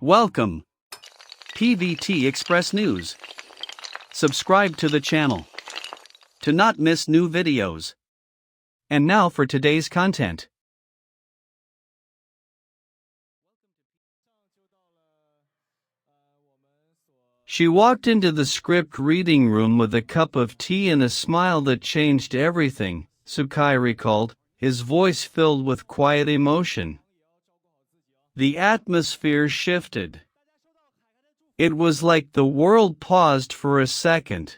Welcome, PVT Express News. Subscribe to the channel to not miss new videos. And now for today's content. She walked into the script reading room with a cup of tea and a smile that changed everything, Sukai recalled, his voice filled with quiet emotion. The atmosphere shifted. It was like the world paused for a second.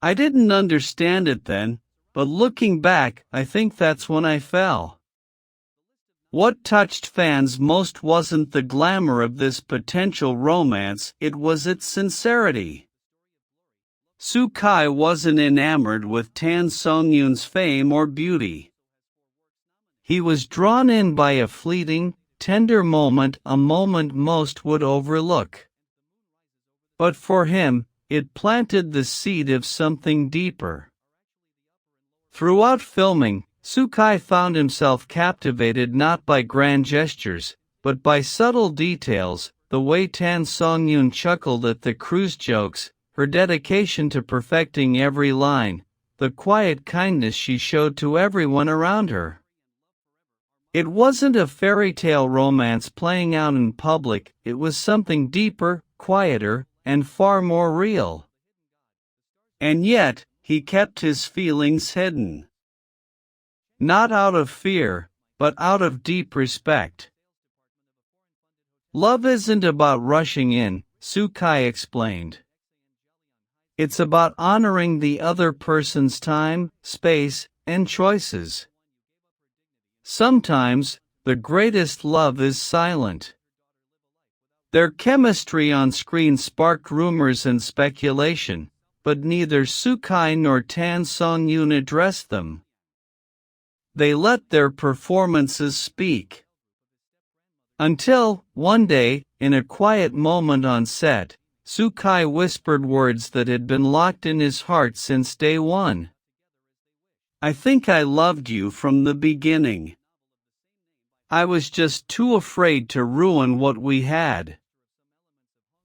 I didn't understand it then, but looking back, I think that's when I fell. What touched fans most wasn't the glamour of this potential romance, it was its sincerity. Sukai wasn't enamored with Tansongyun's fame or beauty. He was drawn in by a fleeting, tender moment, a moment most would overlook. But for him, it planted the seed of something deeper. Throughout filming, Sukai found himself captivated not by grand gestures, but by subtle details, the way Tansongyun chuckled at the crew's jokes, her dedication to perfecting every line, the quiet kindness she showed to everyone around her. It wasn't a fairy tale romance playing out in public, it was something deeper, quieter, and far more real. And yet, he kept his feelings hidden. Not out of fear, but out of deep respect. Love isn't about rushing in, Sukai explained. It's about honoring the other person's time, space, and choices. Sometimes, the greatest love is silent. Their chemistry on screen sparked rumors and speculation, but neither Sukai nor Tansongyun addressed them. They let their performances speak. Until, one day, in a quiet moment on set, Sukai whispered words that had been locked in his heart since day one. I think I loved you from the beginning. I was just too afraid to ruin what we had.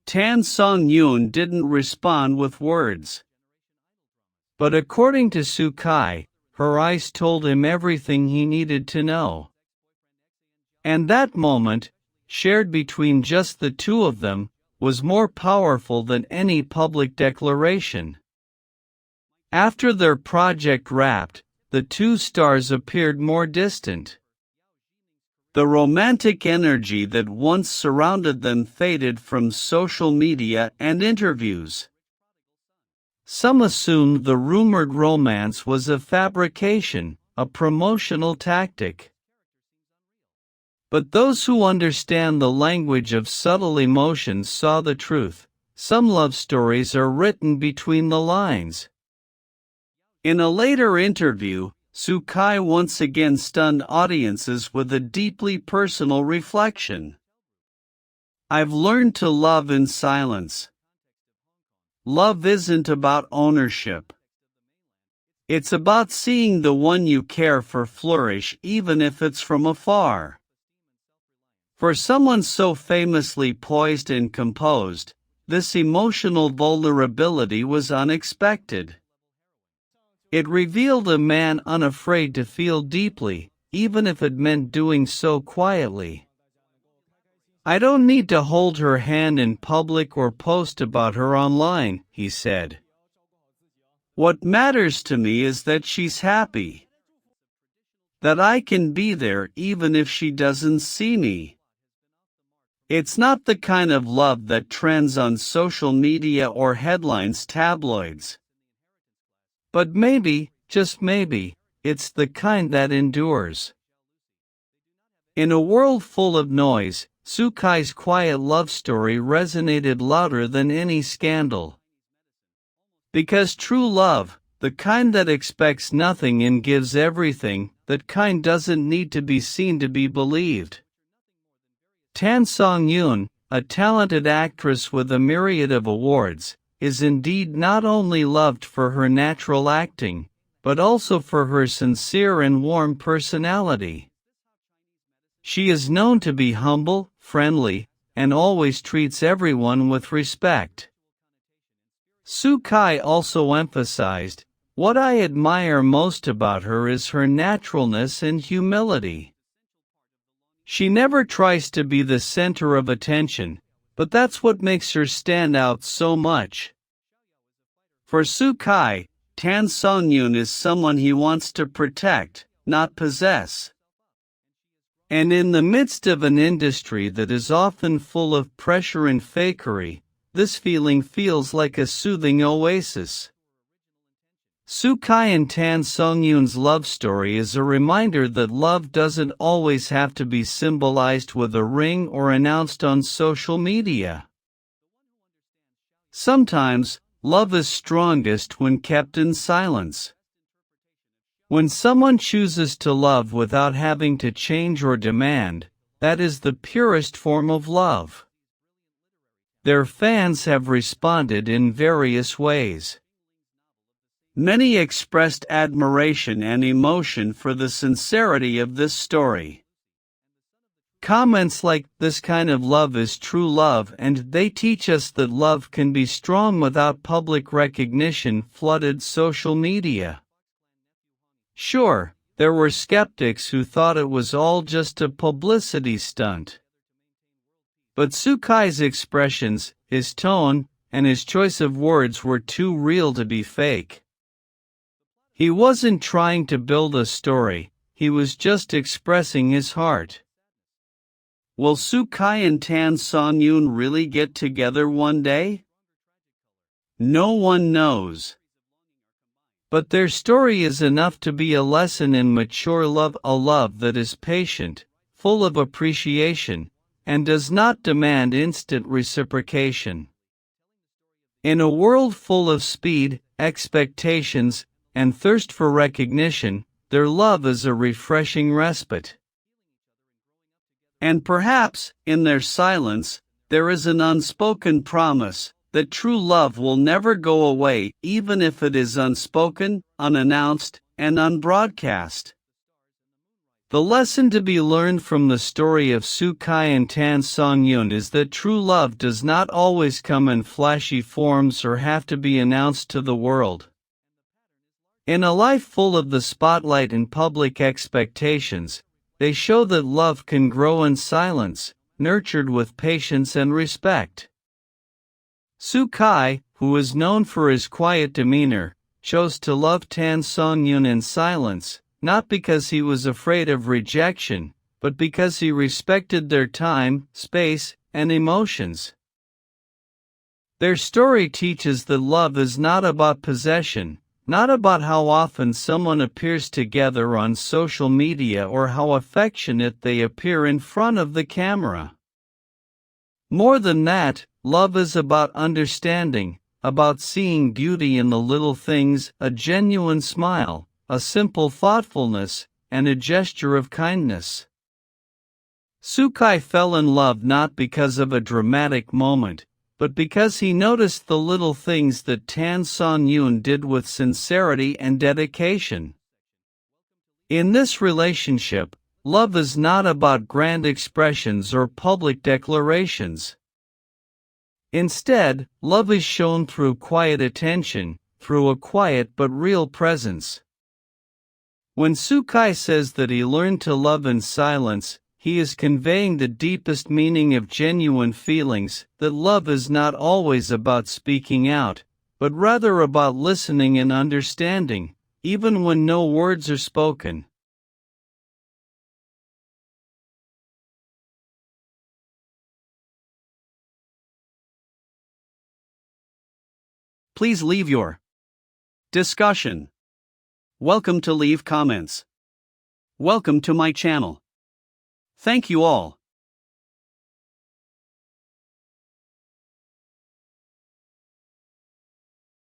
Tansongyun didn't respond with words. But according to Sukai, her eyes told him everything he needed to know. And that moment, shared between just the two of them, was more powerful than any public declaration. After their project wrapped, the two stars appeared more distant. The romantic energy that once surrounded them faded from social media and interviews. Some assumed the rumored romance was a fabrication, a promotional tactic. But those who understand the language of subtle emotions saw the truth. Some love stories are written between the lines. In a later interview, Sukai once again stunned audiences with a deeply personal reflection. I've learned to love in silence. Love isn't about ownership. It's about seeing the one you care for flourish even if it's from afar. For someone so famously poised and composed, this emotional vulnerability was unexpected. It revealed a man unafraid to feel deeply, even if it meant doing so quietly. I don't need to hold her hand in public or post about her online, he said. What matters to me is that she's happy. That I can be there even if she doesn't see me. It's not the kind of love that trends on social media or headlines tabloids. But maybe, just maybe, it's the kind that endures. In a world full of noise, Sukai's quiet love story resonated louder than any scandal. Because true love, the kind that expects nothing and gives everything, that kind doesn't need to be seen to be believed. Tansongyun, a talented actress with a myriad of awards, is indeed not only loved for her natural acting, but also for her sincere and warm personality. She is known to be humble, friendly, and always treats everyone with respect. Sukai also emphasized, "What I admire most about her is her naturalness and humility. She never tries to be the center of attention, but that's what makes her stand out so much." For Sukai, Tansongyun is someone he wants to protect, not possess. And in the midst of an industry that is often full of pressure and fakery, this feeling feels like a soothing oasis. Sukai and Tansongyun's love story is a reminder that love doesn't always have to be symbolized with a ring or announced on social media. Sometimes, love is strongest when kept in silence. When someone chooses to love without having to change or demand, that is the purest form of love. Their fans have responded in various ways. Many expressed admiration and emotion for the sincerity of this story. Comments like, "This kind of love is true love," and "They teach us that love can be strong without public recognition," flooded social media. Sure, there were skeptics who thought it was all just a publicity stunt. But Sukai's expressions, his tone, and his choice of words were too real to be fake. He wasn't trying to build a story, he was just expressing his heart. Will Sukai and Tansongyun really get together one day? No one knows. But their story is enough to be a lesson in mature love, a love that is patient, full of appreciation, and does not demand instant reciprocation. In a world full of speed, expectations, and thirst for recognition, their love is a refreshing respite. And perhaps, in their silence, there is an unspoken promise that true love will never go away, even if it is unspoken, unannounced, and unbroadcast. The lesson to be learned from the story of Sukai and Tansongyun is that true love does not always come in flashy forms or have to be announced to the world. In a life full of the spotlight and public expectations, they show that love can grow in silence, nurtured with patience and respect. Sukai, who is known for his quiet demeanor, chose to love Tansongyun in silence, not because he was afraid of rejection, but because he respected their time, space, and emotions. Their story teaches that love is not about possession, not about how often someone appears together on social media or how affectionate they appear in front of the camera. More than that, love is about understanding, about seeing beauty in the little things, a genuine smile, a simple thoughtfulness, and a gesture of kindness. Sukai fell in love not because of a dramatic moment, but because he noticed the little things that Tansongyun did with sincerity and dedication. In this relationship, love is not about grand expressions or public declarations. Instead, love is shown through quiet attention, through a quiet but real presence. When Sukai says that he learned to love in silence, he is conveying the deepest meaning of genuine feelings, that love is not always about speaking out, but rather about listening and understanding, even when no words are spoken. Please leave your discussion. Welcome to leave comments. Welcome to my channel. Thank you all.